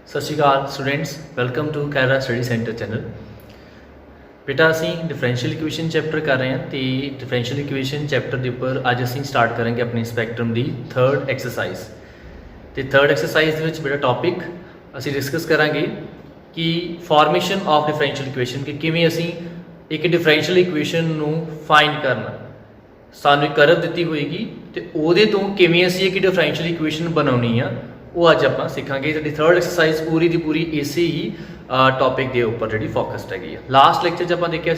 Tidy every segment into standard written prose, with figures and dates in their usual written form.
सत श्रीकाल students, welcome to Kaira study centre channel. बेटा असी डिफरेंशियल इक्वेशन चैप्टर कर रहे हैं तो डिफरेंशियल इक्वेशन चैप्टर के उपर अज असी स्टार्ट करेंगे अपनी स्पैक्ट्रम की थर्ड एक्सरसाइज। तो थर्ड एक्सरसाइज के बेटा टॉपिक असी डिस्कस करांगे कि फॉर्मेशन ऑफ डिफरेंशियल इक्वेशन कि किवें असी एक डिफरेंशियल इक्वेशन नू फाइंड करना। सानू एक करव दी होएगी तो उहदे तो किवें असी एक डिफरेंशियल इक्वेशन बनानी आ वो अज आप सीखांगे। जी थर्ड एक्सरसाइज पूरी की पूरी इसे ही टॉपिक के उपर जी फोकसड हैगी है। लास्ट लैक्चर आप देखा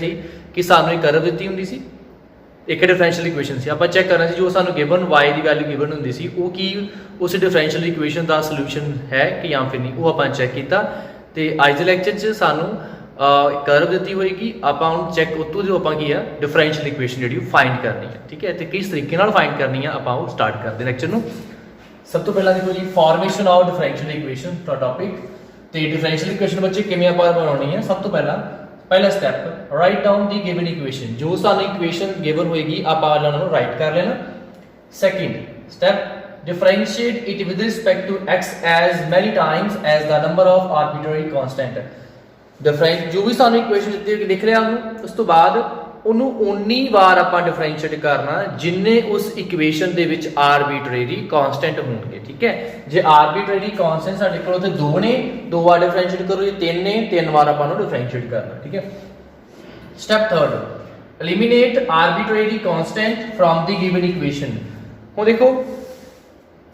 कि सानू एक करव दी होंगी सी, एक डिफरेंशियल इक्वेशन से आप चैक करना जो सानू गिवन वाई की वैल्यू गिवन होंगी सी वो की उस डिफरेंशियल इक्वेशन का सल्यूशन है कि या फिर नहीं, वो आप चैक किया। तो अज के लैक्चर सानू करव दी होएगी, आप चैक उतों जो आप की है डिफरेंशियल इक्वेशन जी फाइंड करनी है। ठीक है, तो किस तरीके फाइंड करनी है आप स्टार्ट करते लैक्चर में। सब तो पहला देखो जी फॉर्मेशन ऑफ डिफरेंशियल इक्वेशन का टॉपिक। तो डिफरेंशियल इक्वेशन बच्चे किमें आप बनानी है। सब तो पहला step write down the given equation, जो सानू इक्वेशन गिवन होएगी आप राइट कर लेना। Second step differentiate it with respect to x as many times as the number of arbitrary constant. Difference जो भी सानू इक्वेशन लिख रहा उस तो बाद उन्होंने उन्नी बार आप डिफरेंशिएट करना जिन्ने उस इक्वेशन के विच आर्बिट्रेरी कांस्टेंट होंगे। ठीक है, जे आर्बिट्रेरी कांस्टेंट साडे कोल ते दो ने, दो बार डिफरेंशिएट करो, जे तीन ने तीन बार आप डिफरेंशिएट करना। ठीक है, step third eliminate arbitrary constant from the given equation. हुण देखो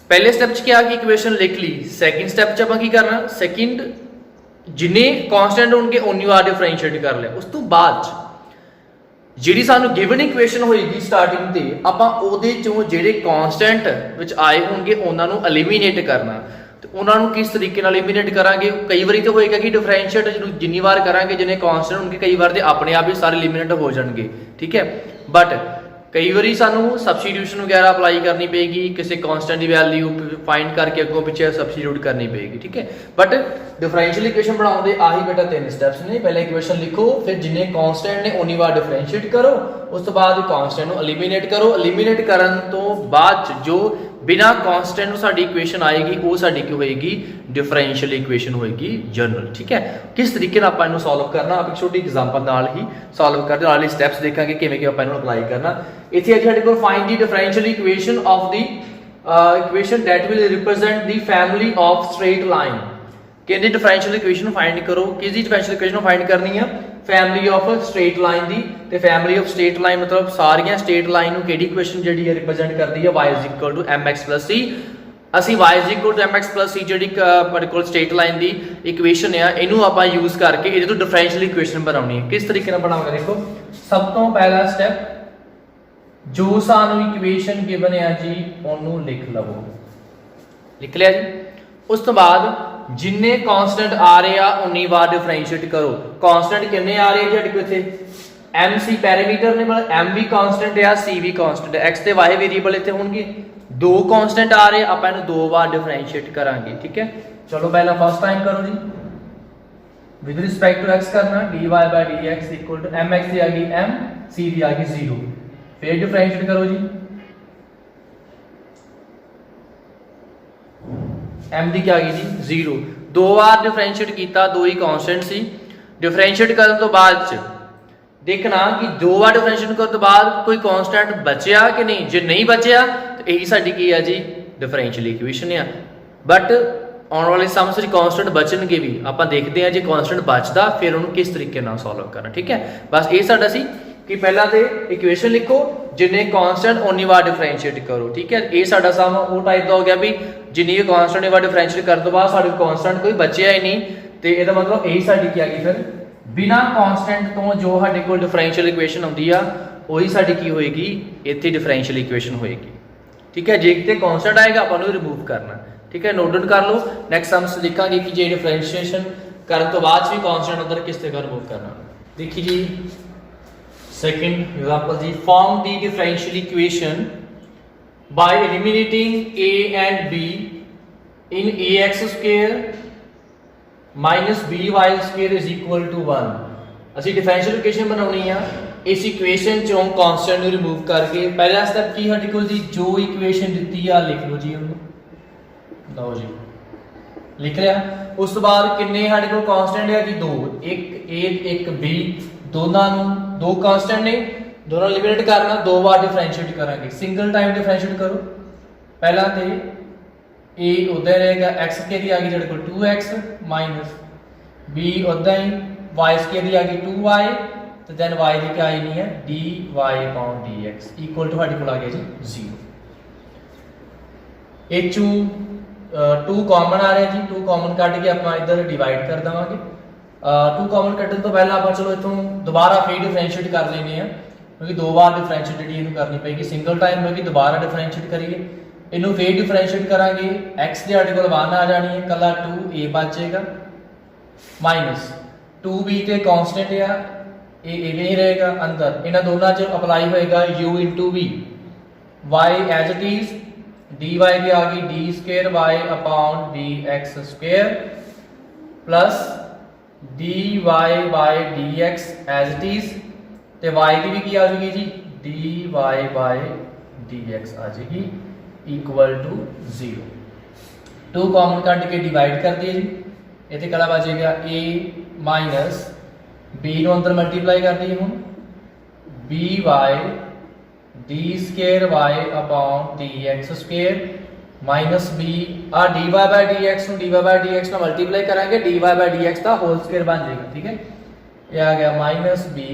पहले स्टेप च क्या कि इक्वेशन लिख ली, सैकेंड स्टेप च आप की करना सैकेंड जिन्ने कांस्टेंट होंगे उन्नी बार डिफरेंशिएट कर लिया। उस तो बाद जी सानू गिवन इक्वेशन होएगी स्टार्टिंग ते आपां ओहदे चों जिहड़े कांस्टेंट विच आए होंगे उन्हां नूं एलिमिनेट करना। ते उन्हां नूं किस तरीके नाल एलिमिनेट करांगे, कई बारी तो होएगा कि डिफरेंशिएट जिन्नी बार करांगे जिन्ने कांस्टेंट होंगे कई बार ते अपने आप ही सारे एलिमिनेट हो जाएंगे। ठीक है, बट कई बारी सानू सबस्टिट्यूशन वगैरह अप्लाई करनी पेगी, किसी कांस्टेंट की वैल्यू फाइंड करके अगों पिछे सबस्टिट्यूट करनी पेगी। ठीक है, बट डिफरेंशियल इक्वेशन बनाने आही बेटा तीन स्टेप्स ने। पहले इक्वेशन लिखो, फिर जिन्ने कांस्टेंट ने उन्नी बार डिफरेंशिएट करो, उस तो बाद कांस्टेंट को एलिमिनेट करो। एलिमिनेट करन तो बाद जो बिना कांस्टेंट नूं साडी इक्वेशन आएगी वो साडी की होएगी डिफरेंशियल इक्वेशन होएगी जनरल। ठीक है, किस तरीके नाल आपां इहनूं सॉल्व करना आप एक छोटी एग्जांपल नाल ही सॉल्व करदे, नाल ही स्टेप्स देखांगे किवें कि आपां इहनूं अप्लाई करना। इत्थे अज साडे कोल find the differential equation of the equation that will represent the family of straight line. कहते डिफरेंशियल इक्वेशन फाइंड करो, किसकी डिफरेंशियल इक्वेशन फाइंड करनी है फैमिली ऑफ स्ट्रेट लाइन दी। ते फैमिली ऑफ स्ट्रेट लाइन मतलब सारियां स्ट्रेट लाइन नूं किहड़ी इक्वेशन जिहड़ी है रिप्रेजेंट करदी है y is equal to mx plus c। ਅਸੀਂ y is equal to mx plus c जिहड़ी पर्टिकुलर स्ट्रेट लाइन दी इक्वेशन है इनू आपां यूज करके इहदे तो डिफरेंशियल इक्वेशन बनाउणी है। किस तरीके नाल बनावांगे देखो, सब तो पहला स्टेप जो सानू इक्वेशन गिवन है जी ओनू लिख लवो, लिख लिया जी। उस तो बाद जिन्ने कांस्टेंट आ रहे आ उन्नी बार डिफरेंशिएट करो। कांस्टेंट किन्ने आ रहे हैं जी इत्थे एम सी पैरामीटर ने, मतलब एम भी कांस्टेंट है सी भी कांस्टेंट है, एक्स ते वाई वेरिएबल इत्थे होणगे। दो कांस्टेंट आ रहे आपां इहनूं दो बार डिफरेंशिएट करांगे। ठीक है, चलो पहला फर्स्ट टाइम करो जी विद रिस्पेक्ट टू एक्स करना dy by dx equal to mx दी आ गई m, c दी आ गई 0, फिर डिफरेंशिएट करो जी m दी क्या आ गई जी 0। दो बार डिफरेंशिएट किया, दो ही कांस्टेंट सी। डिफरेंशिएट करने तो बाद च देखना कि दो बार डिफरेंशिएट करने तो बाद कोई कांस्टेंट बचया कि नहीं, जे नहीं बचया तो यही साडी की है जी डिफरेंशियल इक्वेशन है। बट आने वाले सम च कांस्टेंट बचणगे भी, आपां देखते हैं जे कांस्टेंट बचदा फिर उन्होंने किस तरीके नाल सॉल्व करना। ठीक है, बस ये साडा सी कि पहला तो इक्वेशन लिखो जिन्ने कांस्टेंट उन्नी बार डिफरेंशिएट करो। ठीक है, ये साडा सम वो टाइप का हो गया भी जिन्नी कांस्टेंट बार डिफरेंशिएट करने तो बाद साडे कांस्टेंट कोई बचया ही नहीं, तो यह मतलब यही साडी की आ गई फिर बिना कांस्टेंट तो जो साडे कोल डिफरेंशियल इक्वेशन आउंदी आ वही साडी की होएगी इत्थे डिफरेंशियल इक्वेशन होएगी। ठीक है, जे किते कांस्टेंट आएगा आपां नूं रिमूव करना। ठीक है, नोट डाउन कर लो। नेक्स्ट सम्स देखांगे कि जे डिफरेंशिएशन करने तो बाद भी कांस्टेंट उधर किस तरह रिमूव करना। देखिए जी सेकंड एग्जांपल जी form the differential equation by eliminating a and b in ax square minus by square is equal to 1। ਅਸੀਂ डिफरेंशियल इक्वेशन बनाउणी आ, इस इक्वेशन चों कांस्टेंट ਨੂੰ रिमूव करके पहला स्टेप की ਸਾਡੇ ਕੋਲ जी जो इक्वेशन ਦਿੱਤੀ ਆ लिख लो जी ਉਹਨੂੰ। ਲਓ जी लिख लिया। उस तो बाद किन्ने साडे कोल कांस्टेंट है जी 2, एक ए एक बी, दोनों दो कांस्टेंट ने, दोनों एलिमिनेट करना, दो बार डिफरेंशिएट करांगे। सिंगल टाइम डिफरेंशिएट करो, पहला ते ए उधर रहेगा x के दी आ गई साडे कोल 2x माइनस b उदा ही y के दी आ गई 2y, तो देन y दी क्या आई नहीं है dy upon dx equal to साडे कोल आ गया जी 0। ਇਹ ਚੋਂ 2 ਕਾਮਨ ਆ ਰਿਹਾ ਜੀ, 2 ਕਾਮਨ ਕੱਢ ਕੇ ਆਪਾਂ ਇੱਧਰ ਡਿਵਾਈਡ ਕਰ ਦਵਾਂਗੇ। 2 ਕਾਮਨ ਕੱਢਣ ਤੋਂ ਪਹਿਲਾਂ ਆਪਾਂ ਚਲੋ ਇਥੋਂ ਦੁਬਾਰਾ ਫੇਰ ਡਿਫਰੈਂਸ਼ੀਏਟ ਕਰ ਲੈਨੇ ਆ, ਕਿਉਂਕਿ ਦੋ ਵਾਰ ਡਿਫਰੈਂਸ਼ੀਏਟ ਜਿਹੜੀ ਇਹਨੂੰ ਕਰਨੀ ਪਏਗੀ। ਸਿੰਗਲ ਟਾਈਮ ਹੋਏਗੀ, ਦੁਬਾਰਾ ਡਿਫਰੈਂਸ਼ੀਏਟ ਕਰੀਏ, ਇਹਨੂੰ ਫੇਰ ਡਿਫਰੈਂਸ਼ੀਏਟ ਕਰਾਂਗੇ। x ਦੇ ਸਾਡੇ ਕੋਲ 1 ਆ ਜਾਣੀ ਹੈ, ਕੱਲਾ 2a ਬਚੇਗਾ ਮਾਈਨਸ 2b ਤੇ ਕਾਂਸਟੈਂਟ ਆ ਇਹ ਇਵੇਂ ਹੀ ਰਹੇਗਾ ਅੰਦਰ। ਇਹਨਾਂ ਦੋਨਾਂ 'ਚ ਅਪਲਾਈ ਹੋਏਗਾ u v, y as it is dy की आ गई d square y upon dx square plus dy by dx as it is, ते y की भी की आ जाएगी जी dy by dx आ जाएगी इक्वल टू 0। 2 कॉमन कट के डिवाइड कर दिए जी, इतने कला बचेगा a माइनस b नो अंदर मल्टीप्लाई कर दिए हम by d square y upon d x square minus b आ d y by d x ना मल्टीप्लाई करेंगे, d y by d x का होल स्केयर बन जाएगा। ठीक है, ये आ गया minus b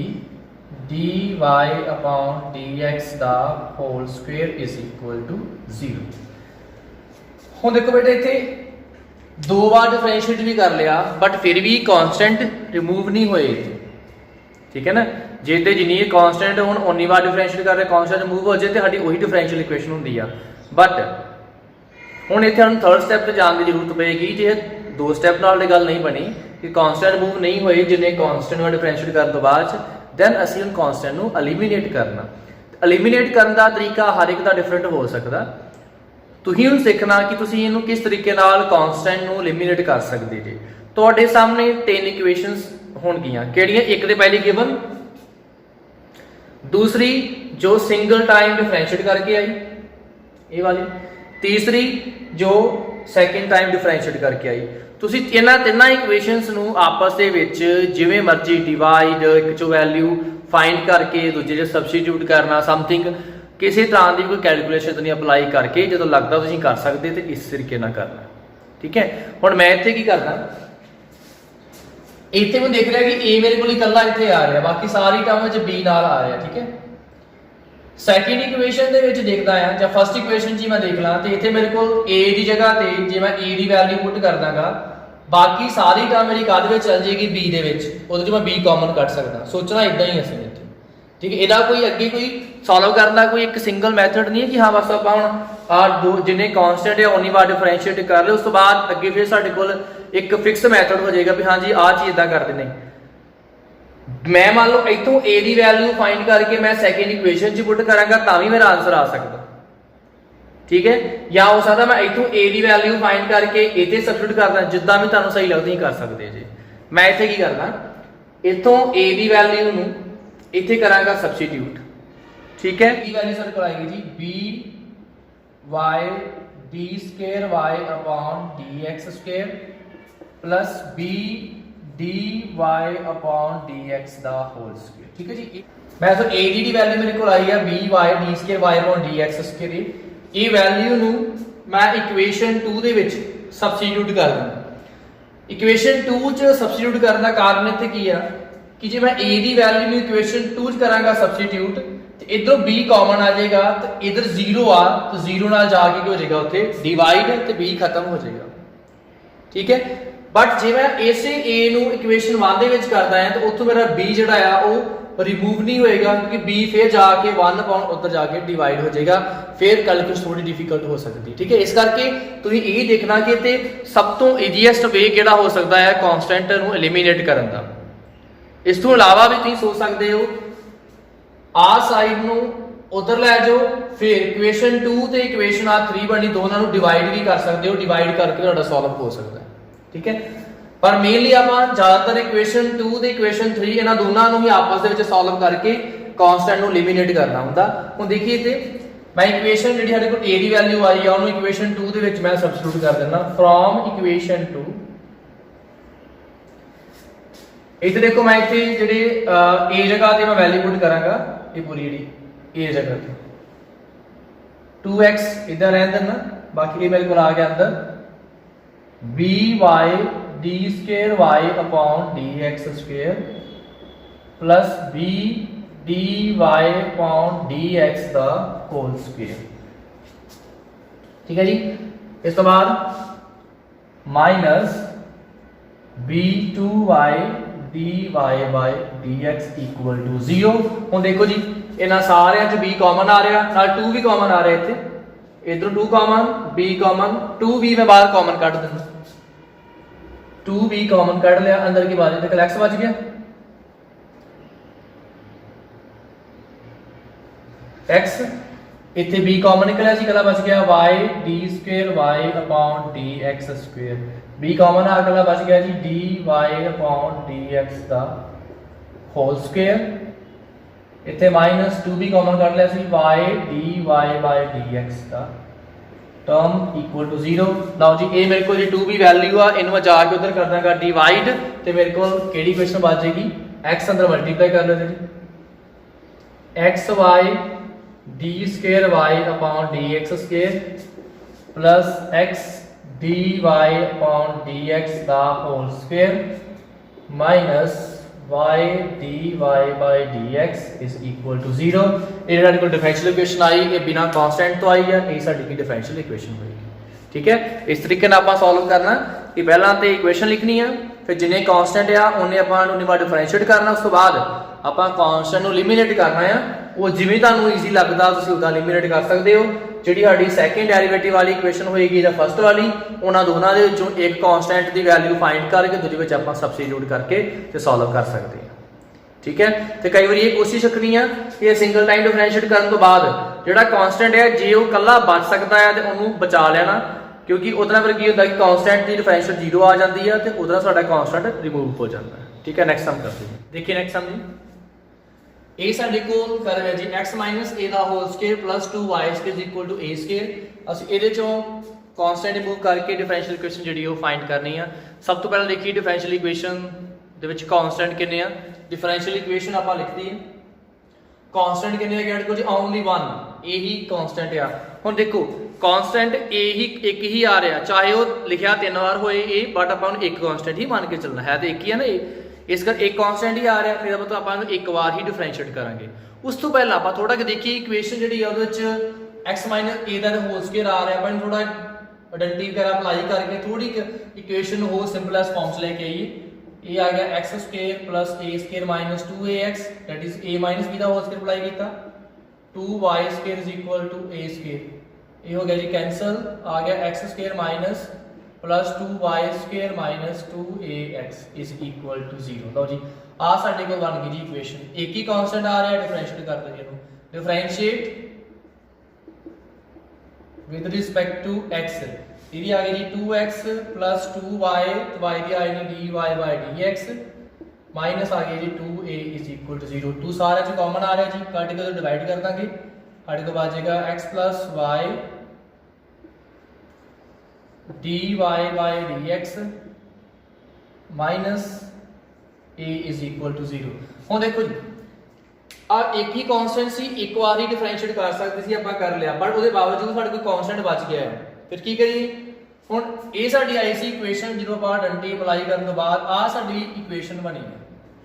d y upon d x का whole square is equal to 0। हुण देखो बेटा इत्थे दो बार डिफरेंशिएट भी कर लिया बट फिर भी कांस्टेंट रिमूव नहीं होए। ठीक है ना, जे ते जिन्नी कांस्टेंट हुण उन्नी बार डिफरेंशिएट कर रहे कांस्टेंट मूव हो जाए तो साडी वही डिफरेंशियल इक्वेशन हुंदी आ। बट हुण इत्थे हम थर्ड स्टैप ते जाण दी जरूरत पेगी, जे दो स्टैप नाल गल नहीं बनी कि कांस्टेंट मूव नहीं होए जिन्ने कांस्टेंट नूं डिफरेंशिएट करन तो बाद दैन असीं हुण कांस्टेंट नूं एलिमिनेट करना। एलिमिनेट करन दा तरीका हर एक दा डिफरेंट हो सकदा। तुसीं हुण सिੱਖਣਾ कि तुसीं इहनूं किस तरीके नाल कांस्टेंट नूं एलिमिनेट कर सकदे जे। तुहाडे सामने 3 इक्वेशनस होणगीਆਂ, ਕਿਹੜੀਆਂ? ਇੱਕ ਤੇ ਪਹਿਲੀ गिवन, दूसरी जो सिंगल टाइम डिफरेंशिएट करके आई ये वाली, तीसरी जो सैकेंड टाइम डिफरेंशिएट करके आई। तुसी इन्हां तिन्नां इक्वेशनस नूं आपस दे विच जिवें मर्जी डिवाइड, एक चो वैल्यू फाइंड करके दूजे च सबस्टिट्यूट करना, समथिंग किसी तरह की कोई कैलकुलेशन नहीं अप्लाई करके जो लगता तुसीं कर सकते तो इस तरीके नाल करना। ठीक है, हुण मैं इत्थे की करना, इत्थे मैं देख रहा कि ए मेरे को इकल्ला इत्थे आ रहा, बाकी सारी टर्म विच बी नाल आ रहा। ठीक है, सैकेंड इक्वेशन दे विच देखदा आ जां फर्स्ट इक्वेशन जी मैं देख ला तो इत्थे मेरे को ए दी जगह ते जे मैं ए दी वैल्यू पुट कर दांगा बाकी सारी टर्म मेरी काहदे विच चल जाएगी बी दे विच, उहदे च मैं बी कॉमन कट सकदा। सोचना इदां ही असीं इत्थे। ठीक है, इहदा कोई अगे कोई सॉल्व करने का कोई एक सिंगल मैथड नहीं है कि हाँ बस आपां हुण आ दो जिन्ने कांस्टेंट है उन्नी बार डिफरेंशिएट कर ले, उस तो बाद अगे फिर साडे कोल एक फिक्स मैथड हो जाएगा भी हाँ जी आ चीज इदां कर देने। मैं मान लो इथों ए दी वैल्यू फाइंड करके मैं सैकेंड इक्वेशन च पुट करांगा तां भी मेरा आंसर आ सकदा। ठीक है, या हो सकदा मैं इथों ए दी वैल्यू फाइंड करके इथे सबस्टिट्यूट करदा, जिद्दां भी तुहानूं सही लगदा ही कर सकदे जी। मैं इथे की करना, इथों ए दी वैल्यू नूं इथे करांगा सबस्टिट्यूट। ठीक है, की वैल्यू साडे कोल आएगी जी b y d square y upon d x square plus b d y upon d x दा होल स्क्वायर। ठीक है जी, मैं तो ए दी वैल्यू मेरे को आई है b y d square y upon d x square. ये वैल्यू नूं मैं इक्वेशन 2 दे विच सबस्टिट्यूट कर दूंगा। इक्वेशन 2 च सबस्टिट्यूट करने का कारण इत्थे की है कि जे मैं ए दी वैल्यू नूं इक्वेशन 2 च करांगा सबस्टिट्यूट तो इधरों b कॉमन आ जाएगा तो इधर 0 आ तो 0 नाल जाके की हो जाएगा उत्थे डिवाइड तो b खत्म हो जाएगा। ठीक है, बट जे मैं इसे a नूं इक्वेशन 1 दे विच करदा है तो उत्थों मेरा b जिहड़ा आ वो रिमूव नहीं होएगा क्योंकि b फिर जाके 1 अपॉन उधर जाके डिवाइड हो जाएगा, फिर कैलकुलेशन थोड़ी डिफिकल्ट हो सकती है। ठीक है, इस करके तुसीं ये देखना कि ते सब तो ईजीएस्ट वे किहड़ा हो सकता है कांस्टेंट नूं एलिमिनेट करन दा। इस तो इलावा भी तुसीं सोच सकते हो आ साइड नूं उधर लै जाओ, फिर इक्वेशन 2 ते इक्वेशन आ 3 बनी दोनों नूं डिवाइड भी कर सकते हो, डिवाइड करके तुहाडा सॉल्व हो सकता है। ठीक है, पर मेनली आपां ज्यादातर इक्वेशन 2 ते इक्वेशन 3 इन्हां दोनों नूं ही आपस दे विच सॉल्व करके कांस्टेंट नूं एलिमिनेट करना हुंदा। हुण देखिए इत्थे मैं इक्वेशन जी साढ़े को ए की वैल्यू आई है उन्होंने इक्वेशन 2 के मैं सबस्टिट्यूट कर देना फ्रॉम इक्वेशन 2 इतने देखो मैं इतने जी ए जगह से मैं वैल्यू पुट करांगा ये पूरी जी ए जगह पे 2x इधर रहने देना बाकी ये मेरे को आ गया अंदर b y d square y upon d x square plus b d y upon d x द होल स्केयर। ठीक है जी, इस तो बाद minus b two y d y by d x equal to 0। हुण देखो जी इन्हां सारियां च b कॉमन आ रहा नाल 2 भी कॉमन आ रहा है, इत्थे इधर 2 कॉमन b कॉमन 2b मैं बाहर कॉमन कट देना 2b कॉमन कट लिया अंदर की बाजू तक x बच गया x इतने b कॉमन निकलिया जी कला बच गया y d square y upon d x square b common आ कला बच गया जी dy अपॉन dx दा होल स्क्वायर इतने माइनस 2b कॉमन कर लिया सी y dy बाय dx दा टर्म इक्वल टू 0। लाओ जी ये मेरे को जी 2b वैल्यू आ इनू मैं जाके उधर कर दांगा डिवाइड ते मेरे को केड़ी इक्वेशन बच जाएगी x अंदर मल्टीप्लाई कर लो जी x y d square y upon dx square plus x dy upon dx दा whole square minus y dy by dx is equal to 0। ये साडी कोल डिफरेंशियल इक्वेशन आई ये बिना कांस्टेंट तो आई है ये साडी की डिफरेंशियल इक्वेशन होगी। ठीक है, इस तरीके नाल आपां सॉल्व करना कि पहला ते इक्वेशन लिखनी है फिर जिन्ने कांस्टेंट आ उन्ने आपां उन्नी बार डिफरेंशिएट करना उस तो बाद आपां कांस्टेंट नु एलिमिनेट करना है वो जिवें तुहानू ईजी लगदा तुसीं उदां एलिमिनेट कर सकदे हो। जिहड़ी साडी सैकेंड डेरिवेटिव वाली इक्वेशन होएगी जां फर्स्ट वाली उन्हां दोनां दे विचों एक कांस्टेंट दी वैल्यू फाइंड करके दूजी विच आपां सबस्टिट्यूट करके ते सॉल्व कर सकते हैं। ठीक है, तो कई बार ये कोशिश रखनी है कि सिंगल टाइम डिफरेंशिएट करने तो बाद जिहड़ा कांस्टेंट है जे वो कल्ला बच सकता है तो उन्होंने बचा लेना क्योंकि उहदे नाल की होंदा कि कांस्टेंट की डिफरेंशिएट 0 आ जाती है तो उहदा साडा कांस्टेंट रिमूव हो जाता है। ठीक है, नेक्स्ट सम करते हैं। देखिए नेक्स्ट सम जी ए साडे कोल कर रहा है जी x माइनस a दा whole square plus 2y square equal to a square ਅਸੀਂ ਇਹਦੇ ਚੋਂ कांस्टेंट रिमूव करके डिफरेंशियल इक्वेशन ਜਿਹੜੀ ਉਹ फाइंड करनी है। सब तो पहले देखिए डिफरेंशियल इक्वेशन ਦੇ ਵਿੱਚ कांस्टेंट ਕਿੰਨੇ ਆ डिफरेंशियल इक्वेशन ਆਪਾਂ ਲਿਖਦੀ ਹੈ कांस्टेंट ਕਿੰਨੇ ਆ ਗੈਟ ਕੁਝ ਓਨਲੀ 1 ਇਹੀ कांस्टेंट ਆ। ਹੁਣ ਦੇਖੋ कांस्टेंट ਇਹੀ ਇੱਕ ਹੀ ਆ ਰਿਹਾ ਚਾਹੇ ਉਹ ਲਿਖਿਆ 3 ਵਾਰ ਹੋਏ ਇਹ ਬਟ ਆਪਾਂ ਨੂੰ ਇੱਕ कांस्टेंट ਹੀ ਮੰਨ ਕੇ ਚੱਲਣਾ ਹੈ ਤੇ ਇੱਕ ਹੀ ਹੈ ਨਾ ਇਹ इस कर एक कांस्टेंट ही आ रहा है फिर मतलब आप एक बार ही डिफरेंशिएट करेंगे। उस तो पहले आप थोड़ा देखिए इक्वेशन जी x माइनस ए का होल स्क्वायर आ रहा है अपन थोड़ा आइडेंटिटी वगैरह अप्लाई करके थोड़ी इक्वेशन हो सिंपलेस्ट फॉर्म से लेके आइए। ये आ गया x square plus a square minus 2ax that is a minus b का होल स्क्वायर अप्लाई किया 2y square is equal to a square ये हो गया जी कैंसल आ गया x square minus plus 2y square minus 2ax is equal to 0। लो जी आ साडे कोल बन गई जी इक्वेशन एक ही कांस्टेंट आ रहा है डिफरेंशिएट कर दो जी differentiate with respect to x ये आ गई जी 2x प्लस 2y तो y दी आई dy by dx माइनस आ गई जी 2a इज इक्वल टू 0। 2 सारे च कॉमन आ रहा है जी कट के डिवाइड कर देंगे साडे को बचेगा x plus y dy by dx minus a is equal to 0। हुण देखो जी आ एक ही कांस्टेंट सी एक बार ही डिफरेंशिएट कर सकते सी आपां कर लिया बट उसके बावजूद साडे कोई कांस्टेंट बच गया है फिर की करिए हुण ए साडी आई सी इक्वेशन ਜਦੋਂ ਆਪਾਂ ਆਇਡੈਂटिटी ਅਪलाई ਕਰਨ ਤੋਂ ਬਾਅਦ ਆ ਸਾਡੀ ਇਕੁਏਸ਼ਨ ਬਣੀ ਹੈ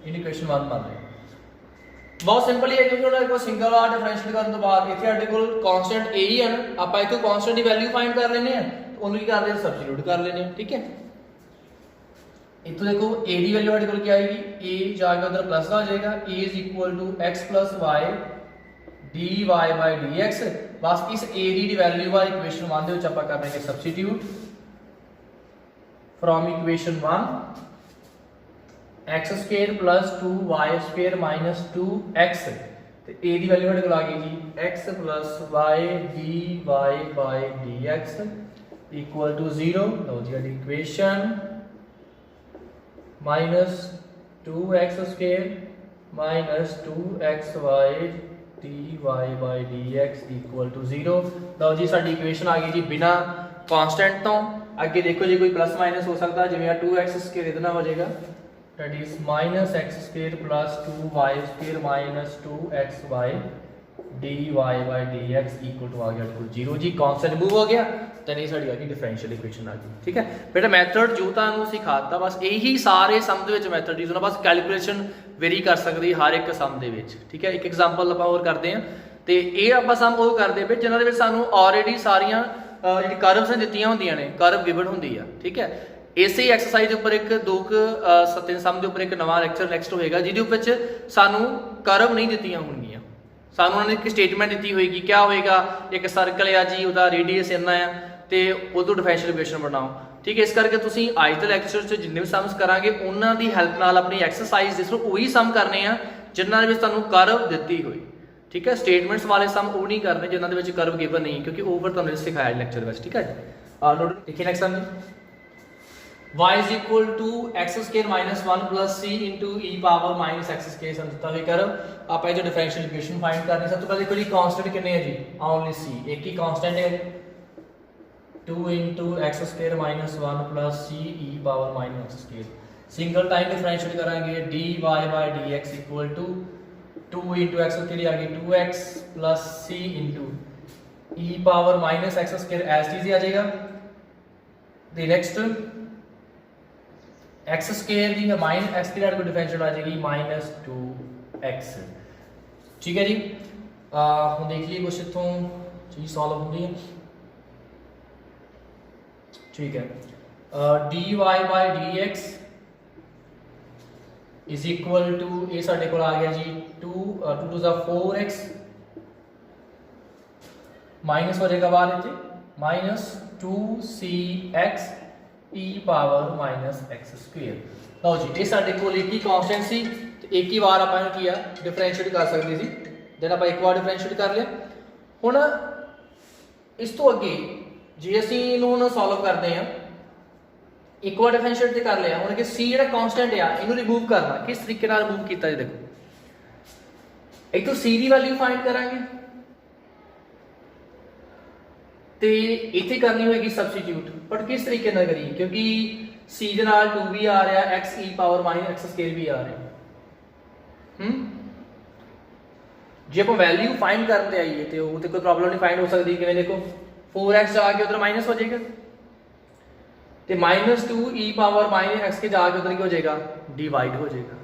ਇਹਨੂੰ ਇਕੁਏਸ਼ਨ 1 ਮੰਨ ਲਓ। बहुत सिंपल ही है क्योंकि उन्होंने को सिंगल आर डिफरेंशिएट करने तो बाद इथे ਸਾਡੇ ਕੋਲ कांस्टेंट a ही है ना ਆਪਾਂ ਇਥੋਂ कांस्टेंट ਦੀ ਵੈਲਿਊ फाइंड कर लेने हैं तो ਉਹਨੂੰ ਕੀ ਕਰਦੇ ਹਾਂ ਸਬਸਟੀਟਿਊਟ कर लेने हैं। ठीक है, इथों देखो a की वैल्यू ਸਾਡੇ ਕੋਲ क्या आएगी a जाके उधर प्लस आ जाएगा a is equal to x plus y dy by dx बस इस a की वैल्यू वा इक्वेशन 1 ਦੇ ਵਿੱਚ ਆਪਾਂ ਕਰਾਂਗੇ substitute from equation 1 x square plus 2y square minus 2x तो a की वैल्यू हमारे को आ गई जी x plus y dy by dx equal to 0। लो जी हमारी equation minus 2x square minus 2xy dy by dx equal to 0। लो जी साडी इक्वेशन आ गई जी बिना कांस्टेंट तो। अगे देखो जी कोई प्लस माइनस हो सकता है, जिवें 2x स्क्वायर इतना हो जाएगा that is -x square plus 2y square minus 2xy dy by dx equal to आ गया 0 जी। कांस्टेंट मूव हो गया तो नहीं साडी आ गई डिफरेंशियल इक्वेशन आ गई। ठीक है बेटा मैथड जो तुहानू सिखाता बस यही सारे सम दे विच मैथड यूज होना, बस कैलकुलेशन वेरी कर सकदी हर एक सम दे विच। ठीक है एक एग्जांपल आपां होर करदे हां ते ये आपां सम वो करदे पे जिन्हां दे विच सानू ऑलरेडी सारियां ਜਿਹੜੀ ਕਰਵਸ ਨੇ ਦਿੱਤੀਆਂ ਹੁੰਦੀਆਂ ਨੇ, ਕਰਵ ਗਿਵਨ ਹੁੰਦੀ ਆ। ਠੀਕ ਹੈ ਇਸੇ ਐਕਸਰਸਾਈਜ਼ ਦੇ ਉੱਪਰ ਇੱਕ ਦੋ ਸੱਤੇ ਸਮ ਦੇ ਉੱਪਰ ਇੱਕ ਨਵਾਂ ਲੈਕਚਰ ਨੈਕਸਟ ਹੋਏਗਾ ਜਿਹਦੇ ਵਿੱਚ ਸਾਨੂੰ ਕਰਵ ਨਹੀਂ ਦਿੱਤੀਆਂ ਹੋਣਗੀਆਂ, ਸਾਨੂੰ ਉਹਨਾਂ ਨੇ ਇੱਕ ਸਟੇਟਮੈਂਟ ਦਿੱਤੀ ਹੋਏਗੀ। क्या ਹੋਏਗਾ ਇੱਕ ਸਰਕਲ ਆ ਜੀ, ਉਹਦਾ ਰੇਡੀਅਸ ਇੰਨਾ ਆ ਤੇ ਉਹਦੋਂ ਡਿਫਰੈਂਸ਼ੀਅਲ ਇਕੁਏਸ਼ਨ ਬਣਾਓ। ਠੀਕ ਹੈ ਇਸ ਕਰਕੇ ਤੁਸੀਂ ਅੱਜ ਦੇ ਲੈਕਚਰ 'ਚ ਜਿੰਨੇ ਵੀ ਸਮਸ ਕਰਾਂਗੇ ਉਹਨਾਂ ਦੀ ਹੈਲਪ ਨਾਲ ਆਪਣੀ ਐਕਸਰਸਾਈਜ਼ ਜਿਸ ਨੂੰ ਉਹੀ ਸਮ ਕਰਨੇ ਆ ਜਿਨ੍ਹਾਂ ਦੇ ਵਿੱਚ ਤੁਹਾਨੂੰ ਕਰਵ ਦਿੱਤੀ ਹੋਈ। ठीक है स्टेटमेंट्स वाले सम वो नहीं करने जिन्होंने विच कर्व गिवन नहीं, क्योंकि वो फिर तुहानू सिखाया लेक्चर में। ठीक है नोट देखिए next sum y is equal to x square minus 1 plus c into e power minus x square सम दिता हुई कर्व। आप जो डिफरेंशियल इक्वेशन फाइंड करनी सब तो पहले देखो जी कांस्टेंट कितने है जी, ओनली c एक ही कांस्टेंट है 2 into x square minus 1 plus c e power minus x square। Single time differentiate करेंगे dy by dx equal to 2 into x के लिए आ गई 2x plus c into e power minus x square as it is आ जाएगा। the next x square the minus x की को differentiate आ जाएगी minus 2x। ठीक है जी हम देख लिए कुछ इथों चीज सॉल्व होती है। ठीक है dy by dx is equal to ये साडे कोल आ गया जी 2 टू द 4x माइनस हो जाएगा बाहर इतने minus 2cx e power minus x square. लो जी ये साडे कोल एक ही कांस्टेंट सी ते एक ही बार आपां किया डिफरेंशिएट कर सकते सी, जब आपां एक बार डिफरेंशिएट कर लिया। हुण इस तो अगे जे असीं इहनूं हुण सॉल्व करदे हां एक बार डिफरेंशिएट ते कर लिया, हुण कि c जिहड़ा कांस्टेंट आ इहनूं रिमूव करना किस तरीके नाल रिमूव कीता जी देखो एक तो c दी वैल्यू फाइंड करांगे ते इत्थे करनी होएगी सबस्टिट्यूट, बट किस तरीके नाल करिए क्योंकि c दे नाल 2 भी आ रहा x e power minus x square भी आ रहा जे आप वैल्यू फाइंड करते आइए तो वो तो कोई प्रॉब्लम नहीं फाइंड हो सकती। किवें देखो 4x जाके उधर माइनस हो जाएगा तो minus 2 e power minus x के जाके उधर क्या हो जाएगा डिवाइड हो जाएगा।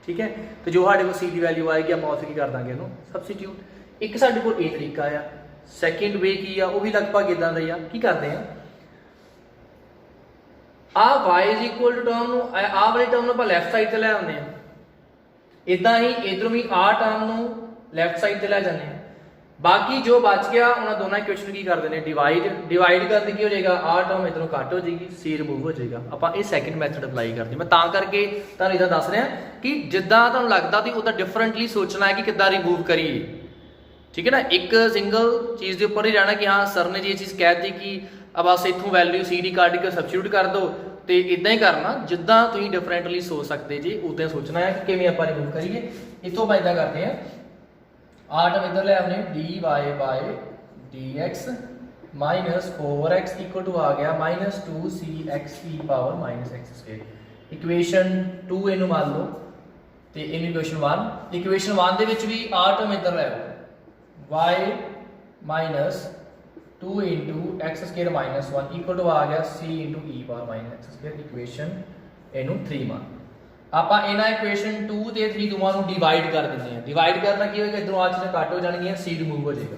ठीक है तो जो साढ़े को c की वैल्यू आएगी आप उसे की कर देंगे इहनूं सबस्टिट्यूट। एक साढ़े को ये तरीका आ सैकेंड वे की आ वो भी लगभग इदां दा ही आ। की करते हैं आ y is equal to term आ वाली टर्म नूं आपां लैफ्ट साइड ते लै आउंदे आ, इदां ही इधरों भी आ टर्म नूं लैफ्ट साइड ते लै जांदे आ। बाकी जो बच गया उन्होंने दोनों इक्वेशन की कर देने डिवाइड, डिवाइड करते की हो जाएगा आ टर्म इधरों कट हो जाएगी सी रिमूव हो जाएगा। आप ये सैकेंड मैथड अप्लाई करते मैं तां करके तुहानूं इदां दस रहा कि जिद्दां तुहानूं लगदा ती उदां डिफरेंटली सोचना है कि किद्दां रिमूव करिए। ठीक है ना एक सिंगल चीज़ के उपर ही रहना कि हाँ सर ने जी ये चीज़ कहती कि अब बस इत्थों वैल्यू सी डी कट के सबस्टिट्यूट कर दो तो इदां ही करना जिद्दां तुसीं डिफरेंटली सोच सकते जी उदां सोचना है कि किवें आपां रिमूव करिए। इत्थों आपां इदां करते हैं आ टर्म इधर ले हमने dy by dx minus 4x equal to आ गया minus 2cx e power minus x square. Equation 2 इनू मान लो तो इन इक्वेशन 1 इक्वेशन 1 दे विच भी आ टर्म इधर ले y minus 2 into x square minus 1 equal to आ गया c into e power minus x square. Equation इनू 3 मान ਆਪਾਂ ਇਹਨਾਂ ਇਕੁਏਸ਼ਨ 2 ਤੇ 3 ਦੋਵਾਂ ਨੂੰ ਡਿਵਾਈਡ ਕਰ ਦਿੰਦੇ ਹਾਂ। ਡਿਵਾਈਡ ਕਰਨਾ ਕੀ ਹੋਏਗਾ ਇਧਰੋਂ ਆ ਚੀਜ਼ਾਂ ਕੱਟ ਹੋ ਜਾਣਗੀਆਂ c ਰਿਮੂਵ ਹੋ ਜਾਏਗਾ।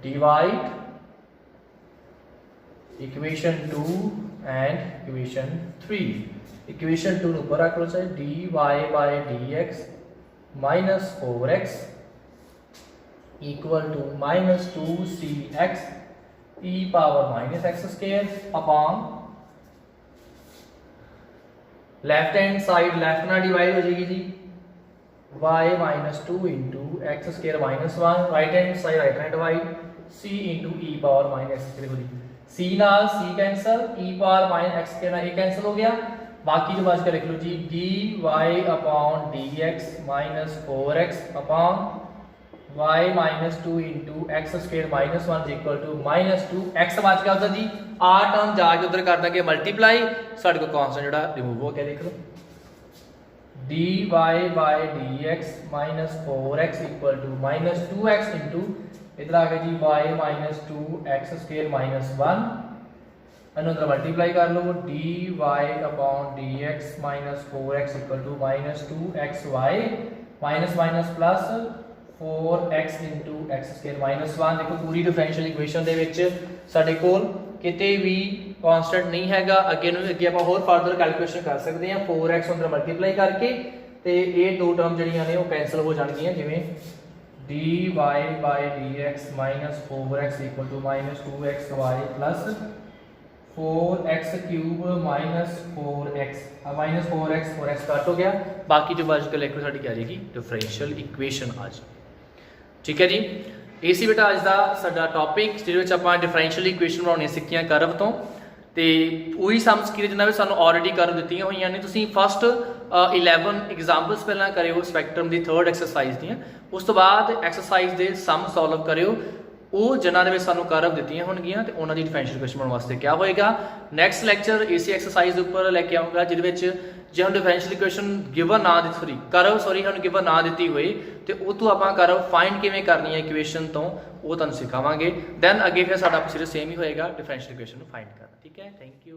Divide equation 2 and equation 3 equation 2 ऊपर रख लो चाहे dy by dx minus 4x equal to minus 2cx e power minus x square upon left hand side left ना डिवाइड हो जाएगी जी y minus 2 into x square minus 1 right hand side right hand divide c into e power minus x square c नाल c cancel e power minus x square ना ये cancel हो गया बाकी जो बच के लिख लो जी dy upon dx minus 4x upon y minus 2 into x square minus 1 is equal to minus 2 x बच गया उधर जी आ टर्म जाके उधर कर देंगे मल्टीप्लाई साढ़े को कांस्टेंट जो रिमूव हो गया देख लो dy by dx minus 4x equal to minus 2x into इधर आ गया जी y minus 2 x square minus 1 another multiply कर लो dy upon dx minus 4x equal to minus 2xy minus minus plus 4x into x square minus 1 देखो पूरी differential equation ਦੇ ਵਿੱਚ ਸਾਡੇ ਕੋਲ ਕਿਤੇ ਵੀ ਕਾਂਸਟੈਂਟ ਨਹੀਂ ਹੈਗਾ ਅੱਗੇ ਨੂੰ ਅੱਗੇ ਆਪਾਂ ਹੋਰ ਫਰਦਰ ਕੈਲਕੂਲੇਸ਼ਨ ਕਰ ਸਕਦੇ ਹਾਂ 4x ਅੰਦਰ ਮਲਟੀਪਲਾਈ ਕਰਕੇ ਤੇ ਇਹ ਦੋ ਟਰਮ ਜਿਹੜੀਆਂ ਨੇ ਉਹ ਕੈਨਸਲ ਹੋ ਜਾਣਗੀਆਂ ਜਿਵੇਂ dy dx 4x 2xy 4x cube minus 4x minus 4x cut हो गया बाकी जो बच के लिखो साडी क्या आ जाएगी डिफरेंशियल इक्वेशन आ जाएगी ठीक है जी ये सी बेटा अज का साडा टॉपिक जिहदे आपां डिफरेंशियल इक्वेशन बनाउणियां सिੱਖੀਆਂ करव तो ते ਉਹੀ ਸਮਸ ਕੀ ਜਿਨ੍ਹਾਂ ਵਿੱਚ ਸਾਨੂੰ ਆਲਰੇਡੀ ਕਰਵ ਦਿੱਤੀਆਂ ਹੋਈਆਂ ਨੇ ਤੁਸੀਂ ਫਸਟ 11 ਐਗਜ਼ਾਮਪਲਸ ਪਹਿਲਾਂ ਕਰਿਓ ਸਪੈਕਟਰਮ ਦੀ ਥਰਡ ਐਕਸਰਸਾਈਜ਼ ਦੀਆਂ ਉਸ ਤੋਂ ਬਾਅਦ ਐਕਸਰਸਾਈਜ਼ ਦੇ ਸਮ ਸੋਲਵ ਕਰਿਓ ਉਹ ਜਿਨ੍ਹਾਂ ਦੇ ਵਿੱਚ ਸਾਨੂੰ ਕਰਵ ਦਿੱਤੀਆਂ ਹੋਣਗੀਆਂ ਤੇ ਉਹਨਾਂ ਦੀ ਡਿਫਰੈਂਸ਼ੀਅਲ ਇਕੁਏਸ਼ਨ ਬਣਾਉਣ ਵਾਸਤੇ ਕੀ ਹੋਏਗਾ ਨੈਕਸਟ ਲੈਕਚਰ ਏਸੀ ਐਕਸਰਸਾਈਜ਼ ਦੇ ਉੱਪਰ ਲੈ ਕੇ ਆਉਂਗਾ ਜਿਹਦੇ ਵਿੱਚ ਜੇ हम डिफरेंशियल इक्वेशन गिवन ना दी सॉरी करव सॉरी हम गिवन ना दी हुई तो वो तो आप करव फाइंड किवें करनी है इक्वेशन तो वो तुहानूं सिखावांगे दैन अगे फिर साडा प्रोसीजर सेम ही होएगा डिफरेंशियल इक्वेशन फाइंड करना ठीक है थैंक यू।